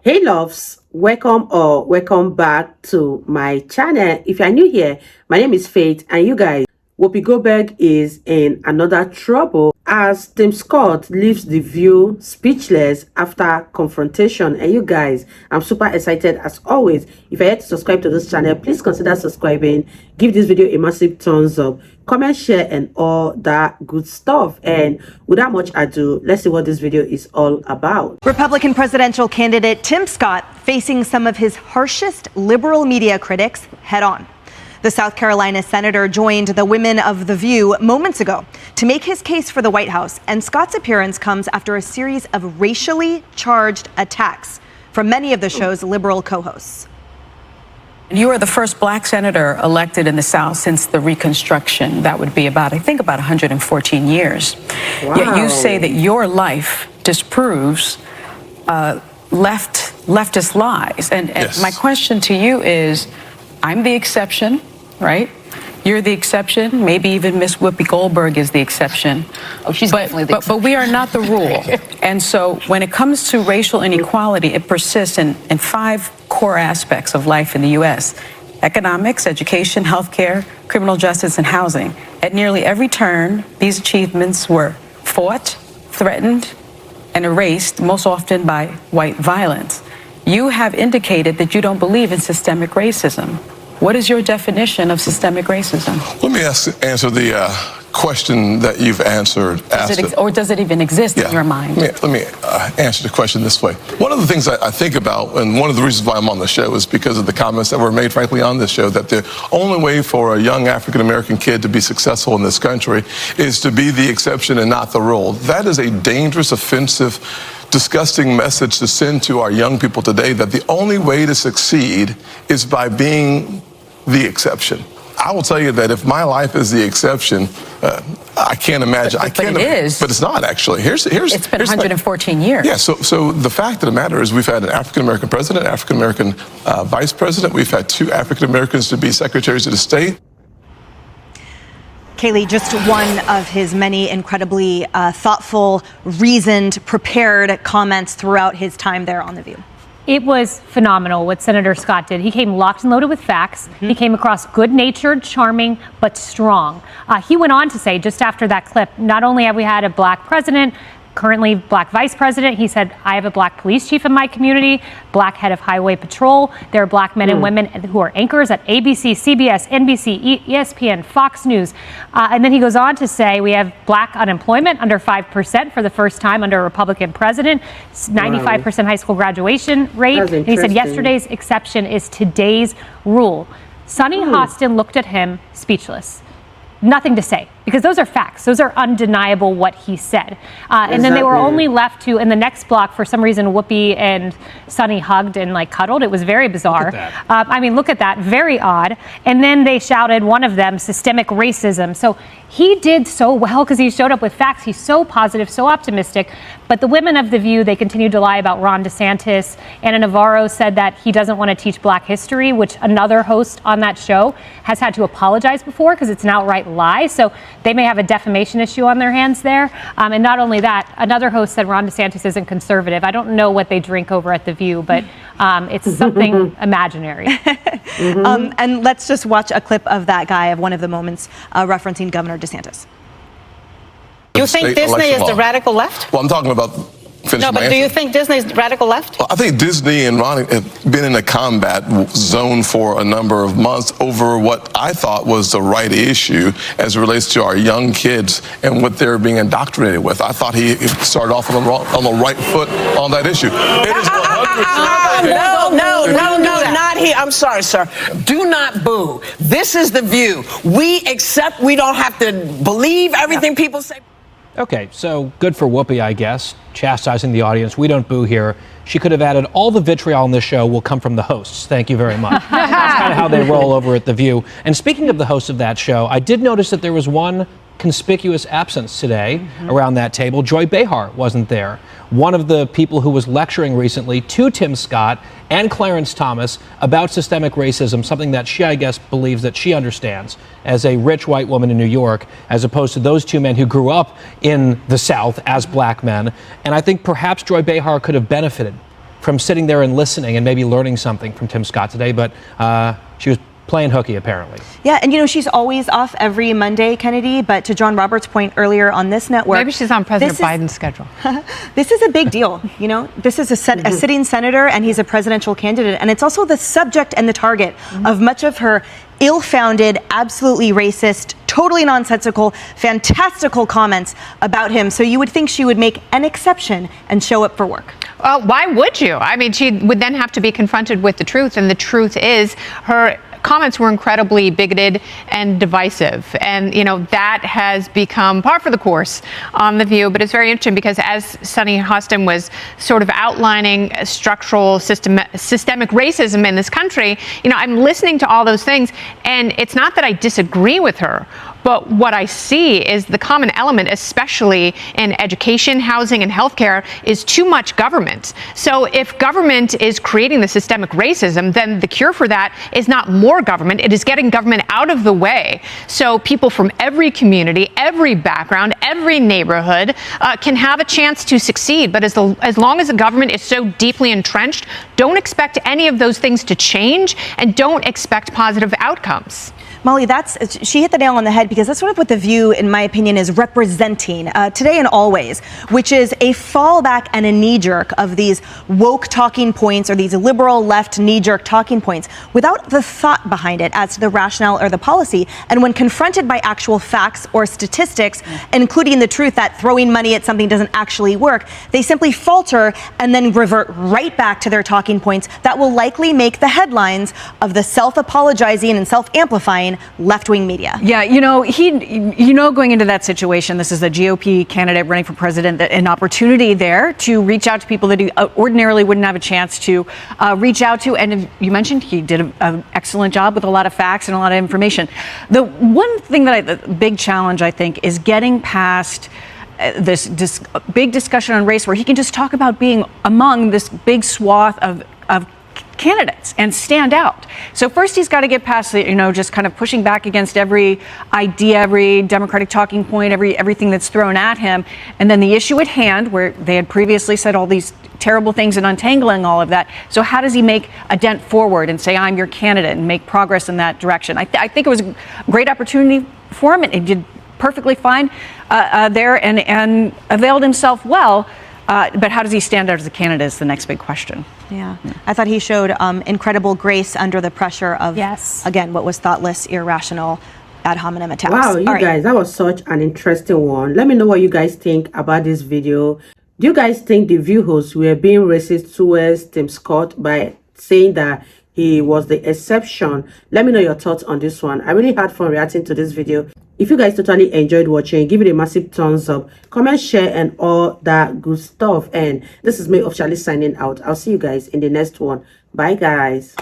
Hey loves, welcome back to my channel. If you are new here, my name is Faith, and you guys, Whoopi Goldberg is in another trouble as Tim Scott leaves The View speechless after confrontation. And you guys, I'm super excited as always. If you're yet to subscribe to this channel, please consider subscribing. Give this video a massive thumbs up, comment, share, and all that good stuff. And without much ado, let's see what this video is all about. Republican presidential candidate Tim Scott facing some of his harshest liberal media critics head on. The South Carolina senator joined the women of The View moments ago to make his case for the White House, and Scott's appearance comes after a series of racially charged attacks from many of the show's liberal co-hosts. You are the first black senator elected in the South since the Reconstruction. That would be about 114 years. Wow. Yet you say that your life disproves leftist lies. And Yes. My question to you is, I'm the exception, right? You're the exception. Maybe even Miss Whoopi Goldberg is the exception. Oh, she's definitely the exception. But we are not the rule. And so when it comes to racial inequality, it persists in 5 core aspects of life in the U.S. Economics, education, healthcare, criminal justice, and housing. At nearly every turn, these achievements were fought, threatened, and erased, most often by white violence. You have indicated that you don't believe in systemic racism. What is your definition of systemic racism? Let me answer the question that you've answered. Or does it even exist in your mind? Let me answer the question this way. One of the things I think about, and one of the reasons why I'm on the show, is because of the comments that were made, frankly, on this show, that the only way for a young African-American kid to be successful in this country is to be the exception and not the rule. That is a dangerous, offensive, disgusting message to send to our young people today, that the only way to succeed is by being the exception. I will tell you that if my life is the exception, I can't imagine. But it is. But it's not, actually. It's been 114 years. Yeah, so the fact of the matter is we've had an African-American president, African-American vice president. We've had 2 African-Americans to be secretaries of the state. Kaylee, just one of his many incredibly thoughtful, reasoned, prepared comments throughout his time there on The View. It was phenomenal what Senator Scott did. He came locked and loaded with facts. He came across good-natured, charming, but strong. He went on to say, just after that clip, not only have we had a black president, currently black vice president, he said, I have a black police chief in my community, black head of highway patrol. There are black men and women who are anchors at ABC, CBS, NBC, ESPN, Fox News. And then he goes on to say we have black unemployment under 5% for the first time under a Republican president, 95% high school graduation rate. And he said yesterday's exception is today's rule. Sonny Hostin looked at him speechless. Nothing to say, because those are facts. Those are undeniable what he said. And then they were only left to, in the next block, for some reason, Whoopi and Sonny hugged and cuddled. It was very bizarre. Look at that. Look at that. Very odd. And then they shouted, one of them, systemic racism. So he did so well because he showed up with facts. He's so positive, so optimistic. But the women of The View, they continued to lie about Ron DeSantis. Anna Navarro said that he doesn't want to teach black history, which another host on that show has had to apologize before because it's an outright lie. So they may have a defamation issue on their hands there. And not only that, another host said Ron DeSantis isn't conservative. I don't know what they drink over at The View, but it's something imaginary. And let's just watch a clip of that guy, of one of the moments referencing Governor DeSantis. You think Disney is the radical left? Well, I'm talking about... No, but do you think Disney's radical left? Well, I think Disney and Ronnie have been in a combat zone for a number of months over what I thought was the right issue as it relates to our young kids and what they're being indoctrinated with. I thought he started off on the right foot on that issue. It is 100%. No, not here. I'm sorry, sir. Do not boo. This is The View. We accept, we don't have to believe everything people say. Okay, so good for Whoopi, I guess, chastising the audience. We don't boo here. She could have added all the vitriol on this show will come from the hosts. Thank you very much. That's kind of how they roll over at The View. And speaking of the hosts of that show, I did notice that there was one conspicuous absence today around that table. Joy Behar wasn't there. One of the people who was lecturing recently to Tim Scott and Clarence Thomas about systemic racism, something that she, I guess, believes that she understands as a rich white woman in New York, as opposed to those 2 men who grew up in the South as black men. And I think perhaps Joy Behar could have benefited from sitting there and listening and maybe learning something from Tim Scott today, but she was playing hooky, apparently. Yeah, and you know, she's always off every Monday, Kennedy, but to John Roberts' point earlier on this network... Maybe she's on President Biden's schedule. This is a big deal, you know? This is a sitting senator, and he's a presidential candidate, and it's also the subject and the target of much of her ill-founded, absolutely racist, totally nonsensical, fantastical comments about him. So you would think she would make an exception and show up for work. Why would you? I mean, she would then have to be confronted with the truth, and the truth is her comments were incredibly bigoted and divisive. And, you know, that has become par for the course on The View. But it's very interesting because as Sunny Hostin was sort of outlining structural systemic racism in this country, you know, I'm listening to all those things. And it's not that I disagree with her, but what I see is the common element, especially in education, housing, and healthcare, is too much government. So if government is creating the systemic racism, then the cure for that is not more government. It is getting government out of the way so people from every community, every background, every neighborhood can have a chance to succeed. But as long as the government is so deeply entrenched, don't expect any of those things to change and don't expect positive outcomes. Molly, she hit the nail on the head because that's sort of what The View, in my opinion, is representing today and always, which is a fallback and a knee-jerk of these woke talking points or these liberal left knee-jerk talking points without the thought behind it as to the rationale or the policy. And when confronted by actual facts or statistics, including the truth that throwing money at something doesn't actually work, they simply falter and then revert right back to their talking points that will likely make the headlines of the self-apologizing and self-amplifying left-wing media. Yeah, going into that situation, this is a GOP candidate running for president, an opportunity there to reach out to people that he ordinarily wouldn't have a chance to reach out to. And you mentioned he did an excellent job with a lot of facts and a lot of information. The one thing the big challenge, I think, is getting past this big discussion on race where he can just talk about being among this big swath of candidates and stand out. So first he's got to get past just kind of pushing back against every idea, every Democratic talking point, everything that's thrown at him. And then the issue at hand, where they had previously said all these terrible things and untangling all of that. So how does he make a dent forward and say, I'm your candidate, and make progress in that direction? I think it was a great opportunity for him, and he did perfectly fine there and availed himself well. But how does he stand out as a candidate is the next big question. Yeah. I thought he showed incredible grace under the pressure of, again, what was thoughtless, irrational, ad hominem attacks. Wow, you guys, that was such an interesting one. Let me know what you guys think about this video. Do you guys think the View hosts were being racist towards Tim Scott by saying that he was the exception? Let me know your thoughts on this one. I really had fun reacting to this video. If you guys totally enjoyed watching, give it a massive thumbs up, comment, share, and all that good stuff. And this is me officially signing out. I'll see you guys in the next one. Bye, guys.